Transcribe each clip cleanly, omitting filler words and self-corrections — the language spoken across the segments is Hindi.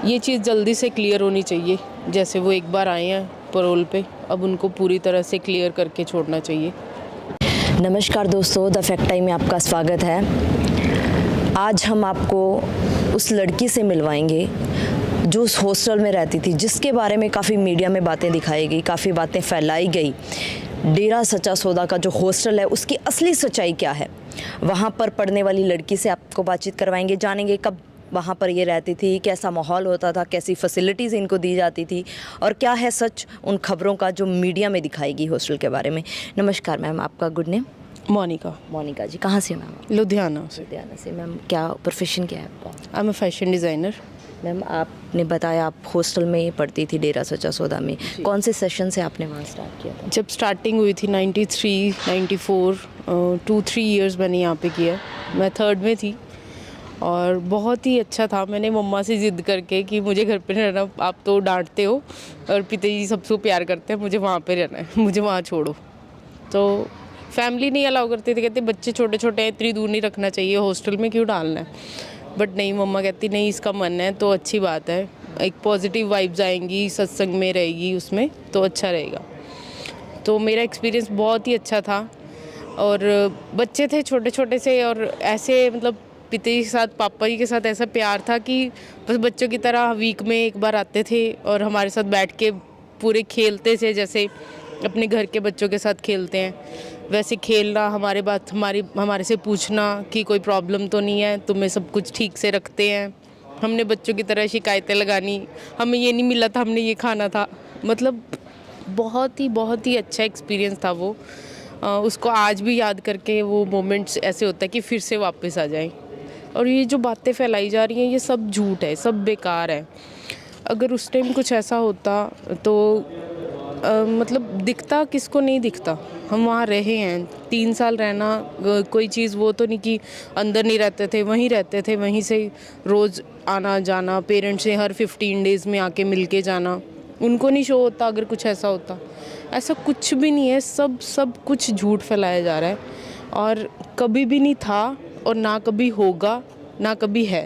ये चीज़ जल्दी से क्लियर होनी चाहिए। जैसे वो एक बार आए हैं पैरोल पे, अब उनको पूरी तरह से क्लियर करके छोड़ना चाहिए। नमस्कार दोस्तों, द फैक्ट टाइम में आपका स्वागत है। आज हम आपको उस लड़की से मिलवाएंगे जो उस हॉस्टल में रहती थी, जिसके बारे में काफ़ी मीडिया में बातें दिखाई गई, काफ़ी बातें फैलाई गई। डेरा सच्चा सौदा का जो हॉस्टल है उसकी असली सच्चाई क्या है, वहाँ पर पढ़ने वाली लड़की से आपको बातचीत करवाएंगे, जानेंगे कब वहाँ पर ये रहती थी, कैसा माहौल होता था, कैसी फैसिलिटीज़ इनको दी जाती थी और क्या है सच उन खबरों का जो मीडिया में दिखाई गई हॉस्टल के बारे में। नमस्कार मैम, आपका गुड नेम? मोनिका जी, कहाँ से मैम? लुधियाना से। लुधियाना से। मैम क्या प्रोफेशन क्या है आपका? I am a fashion designer. Ma'am आपने बताया आप हॉस्टल में पढ़ती थी डेरा सच्चा सौदा में, कौन से सेशन से आपने वहाँ स्टार्ट किया था? जब स्टार्टिंग हुई थी 93, 94, 2-3 इयर्स मैंने यहाँ पे किया। मैं 3rd में थी और बहुत ही अच्छा था। मैंने मम्मा से ज़िद करके कि मुझे घर पे रहना, आप तो डांटते हो और पिताजी सबसे प्यार करते हैं, मुझे वहाँ पे रहना है, मुझे वहाँ छोड़ो। तो फैमिली नहीं अलाउ करती थी, कहते बच्चे छोटे छोटे हैं, इतनी दूर नहीं रखना चाहिए, हॉस्टल में क्यों डालना है। बट नहीं, मम्मा कहती नहीं, इसका मन है तो अच्छी बात है, एक पॉजिटिव वाइब्स आएंगी, सत्संग में रहेगी उसमें तो अच्छा रहेगा। तो मेरा एक्सपीरियंस बहुत ही अच्छा था और बच्चे थे छोटे छोटे से और ऐसे मतलब पिताजी के साथ, पापा जी के साथ ऐसा प्यार था कि बस बच्चों की तरह वीक में एक बार आते थे और हमारे साथ बैठ के पूरे खेलते थे, जैसे अपने घर के बच्चों के साथ खेलते हैं वैसे खेलना, हमारे से पूछना कि कोई प्रॉब्लम तो नहीं है, तुम्हें सब कुछ ठीक से रखते हैं। हमने बच्चों की तरह शिकायतें लगानी, हमें ये नहीं मिला था, हमने ये खाना था। मतलब बहुत ही अच्छा एक्सपीरियंस था वो। उसको आज भी याद करके वो मोमेंट्स ऐसे होता है कि फिर से वापस आ जाएं। और ये जो बातें फैलाई जा रही हैं ये सब झूठ है, सब बेकार है। अगर उस टाइम कुछ ऐसा होता तो मतलब दिखता किसको नहीं दिखता। हम वहाँ रहे हैं 3 साल, रहना कोई चीज़ वो तो नहीं कि अंदर नहीं रहते थे, वहीं रहते थे, वहीं से रोज़ आना जाना, पेरेंट्स से हर 15 डेज़ में आके मिल के जाना। उनको नहीं शो होता अगर कुछ ऐसा होता। ऐसा कुछ भी नहीं है, सब कुछ झूठ फैलाया जा रहा है और कभी भी नहीं था और ना कभी होगा, ना कभी है।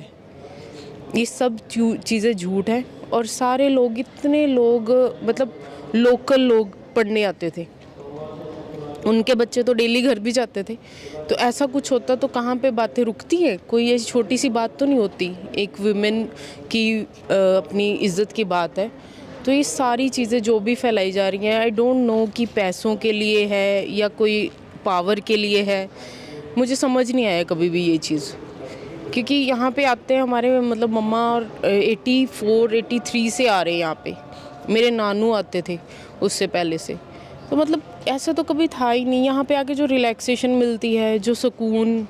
ये सब चीज़ें झूठ है और सारे लोग, इतने लोग मतलब लोकल लोग पढ़ने आते थे, उनके बच्चे तो डेली घर भी जाते थे। तो ऐसा कुछ होता तो कहाँ पे बातें रुकती हैं? कोई ऐसी छोटी सी बात तो नहीं होती, एक वुमेन की अपनी इज्जत की बात है। तो ये सारी चीज़ें जो भी फैलाई जा रही हैं, आई डोंट नो कि पैसों के लिए है या कोई पावर के लिए है, मुझे समझ नहीं आया कभी भी ये चीज़। क्योंकि यहाँ पे आते हैं हमारे मतलब मम्मा और 84, 83 से आ रहे हैं यहाँ पे, मेरे नानू आते थे उससे पहले से। तो मतलब ऐसा तो कभी था ही नहीं। यहाँ पे आके जो रिलैक्सेशन मिलती है, जो सुकून,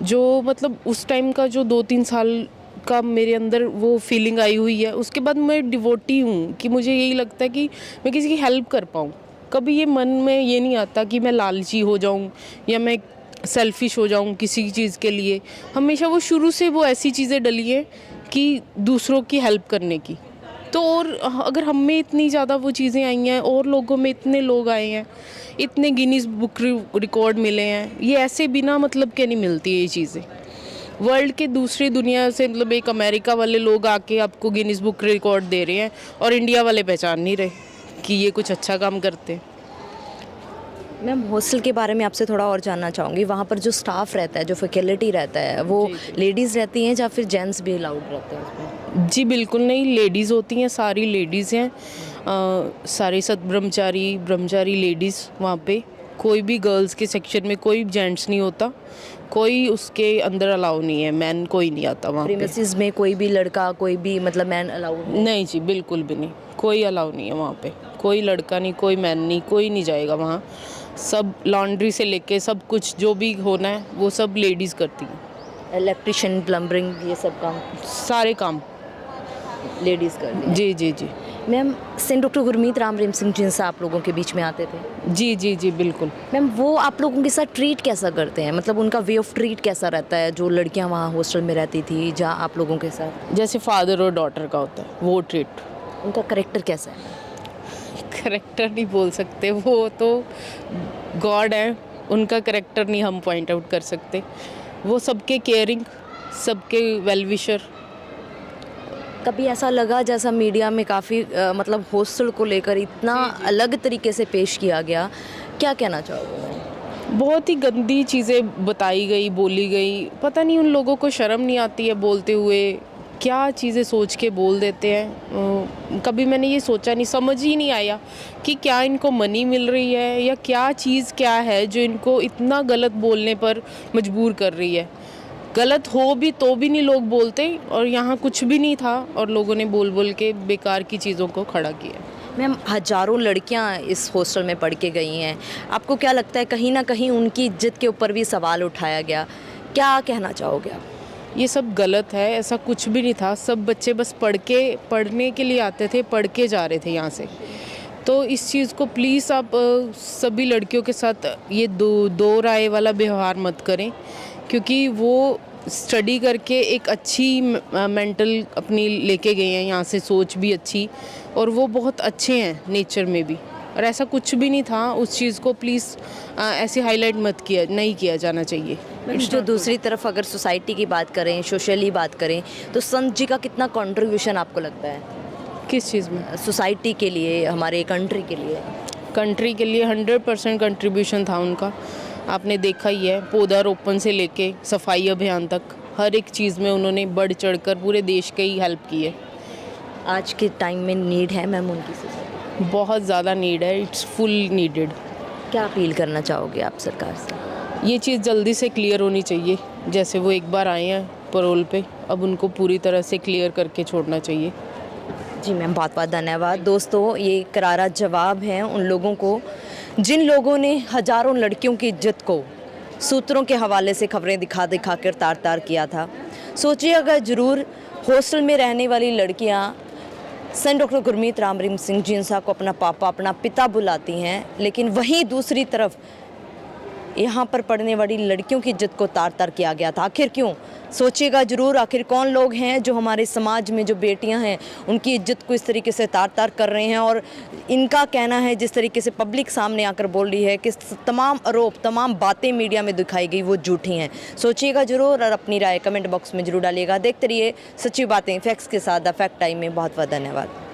जो मतलब उस टाइम का जो 2-3 साल का मेरे अंदर वो फीलिंग आई हुई है, उसके बाद मैं डिवोटी हूँ कि मुझे यही लगता है कि मैं किसी की हेल्प कर पाऊँ। कभी ये मन में ये नहीं आता कि मैं लालची हो जाऊँ या मैं सेल्फिश हो जाऊँ किसी चीज़ के लिए। हमेशा वो शुरू से वो ऐसी चीज़ें डली हैं कि दूसरों की हेल्प करने की। तो और अगर हम में इतनी ज़्यादा वो चीज़ें आई हैं और लोगों में इतने लोग आए हैं, इतने गिनीज बुक रिकॉर्ड मिले हैं, ये ऐसे बिना मतलब के नहीं मिलती ये चीज़ें। वर्ल्ड के दूसरी दुनिया से मतलब एक अमेरिका वाले लोग आके आपको गिनीज बुक रिकॉर्ड दे रहे हैं और इंडिया वाले पहचान नहीं रहे कि ये कुछ अच्छा काम करते हैं। मैम हॉस्टल के बारे में आपसे थोड़ा और जानना चाहूँगी। वहाँ पर जो स्टाफ रहता है, जो फैकल्टी रहता है, वो लेडीज़ रहती हैं या फिर जेंट्स भी अलाउड रहते हैं उसमें? जी बिल्कुल नहीं, लेडीज़ होती हैं, सारी लेडीज़ हैं। सारे ब्रह्मचारी लेडीज़ वहाँ पे, कोई भी गर्ल्स के सेक्शन में कोई जेंट्स नहीं होता, कोई उसके अंदर अलाउ नहीं है, मैन कोई नहीं आता वहाँ पे। प्रीमिसेस में कोई भी लड़का, कोई भी मतलब मैन अलाउड नहीं जी, बिल्कुल भी नहीं, कोई अलाउ नहीं है वहाँ पे। कोई लड़का नहीं, कोई मैन नहीं, कोई नहीं जाएगा वहाँ। सब लॉन्ड्री से लेके सब कुछ जो भी होना है वो सब लेडीज़ करती हैं। इलेक्ट्रिशियन, प्लम्बरिंग, ये सब काम सारे काम लेडीज़ करती हैं। जी जी जी। Ma'am saint doctor Gurmeet Ram Rahim Singh जिनसे आप लोगों के बीच में आते थे। जी जी जी बिल्कुल। मैम वो आप लोगों के साथ ट्रीट कैसा करते हैं, मतलब उनका वे ऑफ ट्रीट कैसा रहता है? जो लड़कियां वहाँ हॉस्टल में रहती थी जहाँ आप लोगों के साथ, जैसे फादर और डॉटर का होता है वो ट्रीट। उनका करेक्टर कैसा है? करेक्टर नहीं बोल सकते, वो तो गॉड है, उनका करेक्टर नहीं हम पॉइंट आउट कर सकते। वो सबके केयरिंग, सबके वेल विशर, कभी ऐसा लगा जैसा मीडिया में काफ़ी मतलब हॉस्टल को लेकर इतना अलग तरीके से पेश किया गया, क्या कहना चाहोगे? बहुत ही गंदी चीज़ें बताई गई, बोली गई। पता नहीं उन लोगों को शर्म नहीं आती है बोलते हुए, क्या चीज़ें सोच के बोल देते हैं। कभी मैंने ये सोचा नहीं, समझ ही नहीं आया कि क्या इनको मनी मिल रही है या क्या चीज़ क्या है जो इनको इतना गलत बोलने पर मजबूर कर रही है। गलत हो भी तो भी नहीं लोग बोलते, और यहाँ कुछ भी नहीं था और लोगों ने बोल बोल के बेकार की चीज़ों को खड़ा किया। मैम, हजारों लड़कियां इस हॉस्टल में पढ़ के गई हैं, आपको क्या लगता है कहीं ना कहीं उनकी इज्जत के ऊपर भी सवाल उठाया गया, क्या कहना चाहोगे आप? ये सब गलत है, ऐसा कुछ भी नहीं था। सब बच्चे बस पढ़ने के लिए आते थे, पढ़ के जा रहे थे यहाँ से। तो इस चीज़ को प्लीज़ आप सभी लड़कियों के साथ ये दो राय वाला व्यवहार मत करें, क्योंकि वो स्टडी करके एक अच्छी मेंटल अपनी लेके गए हैं यहाँ से, सोच भी अच्छी, और वो बहुत अच्छे हैं नेचर में भी, और ऐसा कुछ भी नहीं था। उस चीज़ को प्लीज़ ऐसे हाईलाइट नहीं किया जाना चाहिए। जो दूसरी तरफ अगर सोसाइटी की बात करें, सोशली बात करें, तो संत जी का कितना कंट्रीब्यूशन आपको लगता है किस चीज़ में? सोसाइटी के लिए, हमारे कंट्री के लिए? कंट्री के लिए 100% कंट्रीब्यूशन था उनका। आपने देखा ही है, पौधारोपण से लेके सफाई अभियान तक हर एक चीज़ में उन्होंने बढ़ चढ़कर पूरे देश की ही हेल्प की है। आज के टाइम में नीड है मैम उनकी सोसाइटी? बहुत ज़्यादा नीड है, इट्स फुल नीडेड। क्या अपील करना चाहोगे आप सरकार से? ये चीज़ जल्दी से क्लियर होनी चाहिए। जैसे वो एक बार आए हैं पैरोल पे, अब उनको पूरी तरह से क्लियर करके छोड़ना चाहिए। जी मैम, बहुत बहुत धन्यवाद। दोस्तों, ये करारा जवाब है उन लोगों को जिन लोगों ने हजारों लड़कियों की इज्जत को सूत्रों के हवाले से खबरें दिखा दिखा कर तार तार किया था। सोचिएगा ज़रूर, हॉस्टल में रहने वाली लड़कियां सेंट डॉक्टर गुरमीत राम रहीम सिंह जिनसा को अपना पापा, अपना पिता बुलाती हैं, लेकिन वहीं दूसरी तरफ यहाँ पर पढ़ने वाली लड़कियों की इज्जत को तार तार किया गया था। आखिर क्यों? सोचिएगा ज़रूर, आखिर कौन लोग हैं जो हमारे समाज में जो बेटियां हैं उनकी इज्जत को इस तरीके से तार तार कर रहे हैं, और इनका कहना है जिस तरीके से पब्लिक सामने आकर बोल रही है कि तमाम आरोप, तमाम बातें मीडिया में दिखाई गई वो झूठी हैं। सोचिएगा ज़रूर और अपनी राय कमेंट बॉक्स में ज़रूर डालिएगा। देखते रहिए सच्ची बातें फैक्ट्स के साथ द फैक्ट टाइम में। बहुत बहुत धन्यवाद।